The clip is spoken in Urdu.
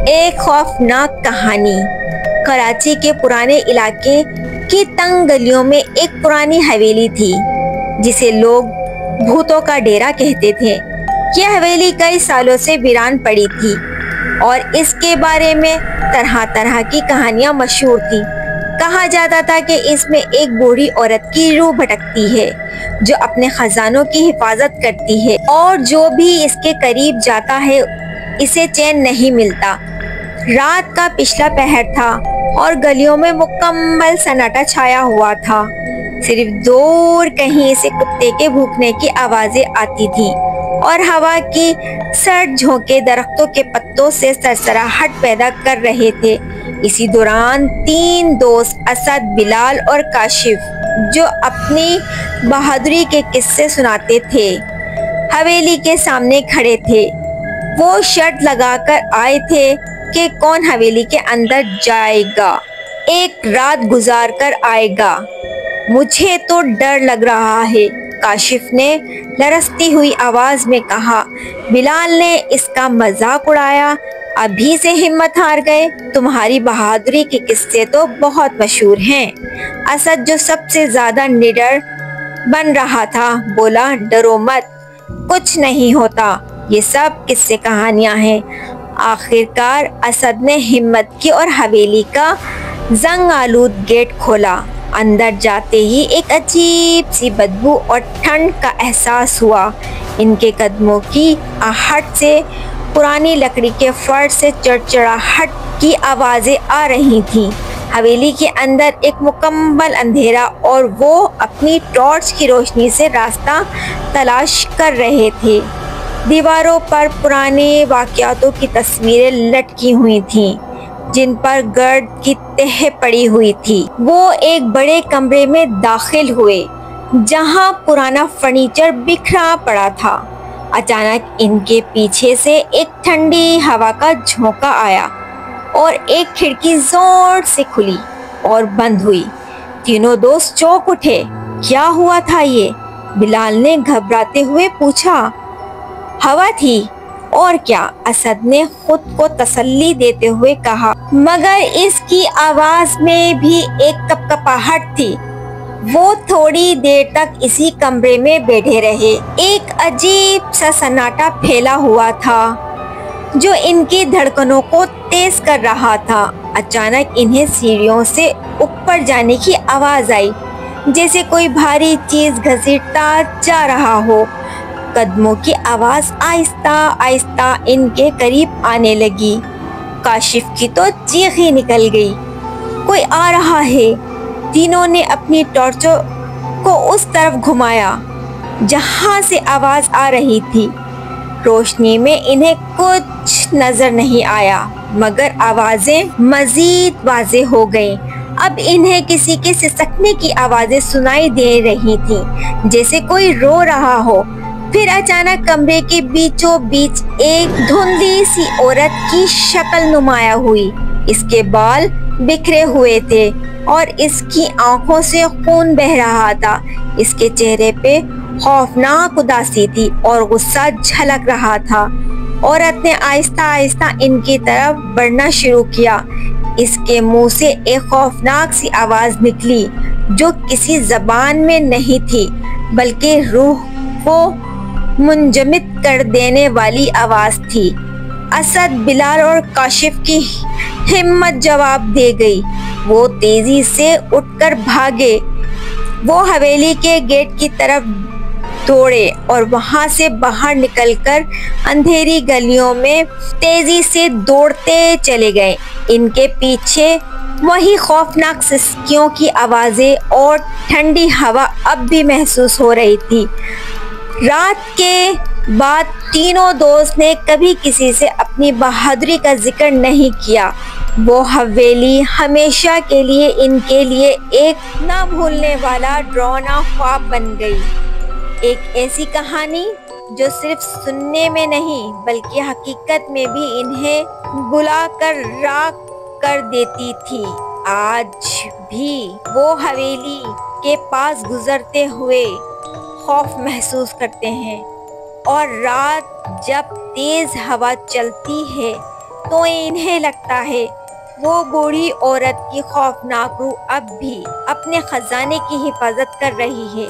ایک خوفناک کہانی۔ کراچی کے پرانے علاقے کی تنگ گلیوں میں ایک پرانی حویلی تھی جسے لوگ بھوتوں کا ڈیرا کہتے تھے۔ یہ حویلی کئی سالوں سے ویران پڑی تھی اور اس کے بارے میں طرح طرح کی کہانیاں مشہور تھیں۔ کہا جاتا تھا کہ اس میں ایک بوڑھی عورت کی روح بھٹکتی ہے جو اپنے خزانوں کی حفاظت کرتی ہے اور جو بھی اس کے قریب جاتا ہے اسے چین نہیں ملتا۔ رات کا پچھلا پہر تھا اور گلیوں میں مکمل سناٹا چھایا ہوا تھا۔ صرف دور کہیں سے کتے کے بھونکنے کی آوازیں آتی تھیں اور ہوا کی سرد جھونکے درختوں کے پتوں سے سرسراہٹ پیدا کر رہے تھے۔ اسی دوران 3 دوست اسد، بلال اور کاشف جو اپنی بہادری کے قصے سناتے تھے حویلی کے سامنے کھڑے تھے۔ وہ شرط لگا کر آئے تھے کہ کون حویلی کے اندر جائے گا، ایک رات گزار کر آئے گا۔ مجھے تو ڈر لگ رہا ہے، کاشف نے لرزتی ہوئی آواز میں کہا۔ بلال نے اس کا مذاق اڑایا، ابھی سے ہمت ہار گئے؟ تمہاری بہادری کے قصے تو بہت مشہور ہیں۔ اسد جو سب سے زیادہ نڈر بن رہا تھا بولا، ڈرو مت، کچھ نہیں ہوتا، یہ سب قصے کہانیاں ہیں۔ آخرکار اسد نے ہمت کی اور حویلی کا زنگ آلود گیٹ کھولا۔ اندر جاتے ہی ایک عجیب سی بدبو اور ٹھنڈ کا احساس ہوا۔ ان کے قدموں کی آہٹ سے پرانی لکڑی کے فرش سے چڑچڑاہٹ کی آوازیں آ رہی تھیں۔ حویلی کے اندر ایک مکمل اندھیرا اور وہ اپنی ٹارچ کی روشنی سے راستہ تلاش کر رہے تھے۔ دیواروں پر پرانے واقعاتوں کی تصویریں لٹکی ہوئی تھیں جن پر گرد کی تہ پڑی ہوئی تھی۔ وہ ایک بڑے کمرے میں داخل ہوئے جہاں پرانا فرنیچر بکھرا پڑا تھا۔ اچانک ان کے پیچھے سے ایک ٹھنڈی ہوا کا جھونکا آیا اور ایک کھڑکی زور سے کھلی اور بند ہوئی۔ تینوں دوست چونک اٹھے۔ کیا ہوا تھا یہ؟ بلال نے گھبراتے ہوئے پوچھا۔ ہوا تھی اور کیا، اسد نے خود کو تسلی دیتے ہوئے کہا، مگر اس کی آواز میں بھی ایک کپکپاہٹ تھی۔ وہ تھوڑی دیر تک اسی کمرے میں بیٹھے رہے۔ ایک عجیب سا سناٹا پھیلا ہوا تھا جو ان کی دھڑکنوں کو تیز کر رہا تھا۔ اچانک انہیں سیڑھیوں سے اوپر جانے کی آواز آئی، جیسے کوئی بھاری چیز گھسیٹتا جا رہا ہو۔ قدموں کی آواز آہستہ آہستہ ان کے قریب آنے لگی۔ کاشف کی تو چیخ ہی نکل گئی، کوئی آ رہا ہے۔ تینوں نے اپنی ٹارچوں کو اس طرف گھمایا جہاں سے آواز آ رہی تھی۔ روشنی میں انہیں کچھ نظر نہیں آیا مگر آوازیں مزید واضح ہو گئیں۔ اب انہیں کسی کے سسکنے کی آوازیں سنائی دے رہی تھیں جیسے کوئی رو رہا ہو۔ پھر اچانک کمرے کے بیچوں بیچ ایک دھندلی سی عورت کی شکل نمایاں ہوئی۔ اس کے بال بکھرے ہوئے تھے اور اس کی آنکھوں سے خون بہہ رہا تھا۔ اس کے چہرے پہ خوفناک اداسی تھی اور غصہ جھلک رہا تھا۔ عورت نے آہستہ آہستہ ان کی طرف بڑھنا شروع کیا۔ اس کے منہ سے ایک خوفناک سی آواز نکلی جو کسی زبان میں نہیں تھی بلکہ روح کو منجمد کر دینے والی آواز تھی۔ اسد، بلال اور کاشف کی ہمت جواب دے گئی۔ وہ تیزی سے اٹھ کر بھاگے۔ وہ حویلی کے گیٹ کی طرف دوڑے اور وہاں سے باہر نکل کر اندھیری گلیوں میں تیزی سے دوڑتے چلے گئے۔ ان کے پیچھے وہی خوفناک سسکیوں کی آوازیں اور ٹھنڈی ہوا اب بھی محسوس ہو رہی تھی۔ رات کے بعد تینوں دوست نے کبھی کسی سے اپنی بہادری کا ذکر نہیں کیا۔ وہ حویلی ہمیشہ کے لیے ان کے لیے ایک نہ بھولنے والا ڈراؤنا خواب بن گئی، ایک ایسی کہانی جو صرف سننے میں نہیں بلکہ حقیقت میں بھی انہیں بلا کر راکھ کر دیتی تھی۔ آج بھی وہ حویلی کے پاس گزرتے ہوئے خوف محسوس کرتے ہیں اور رات جب تیز ہوا چلتی ہے تو انہیں لگتا ہے وہ بوڑھی عورت کی خوفناک روح اب بھی اپنے خزانے کی حفاظت کر رہی ہے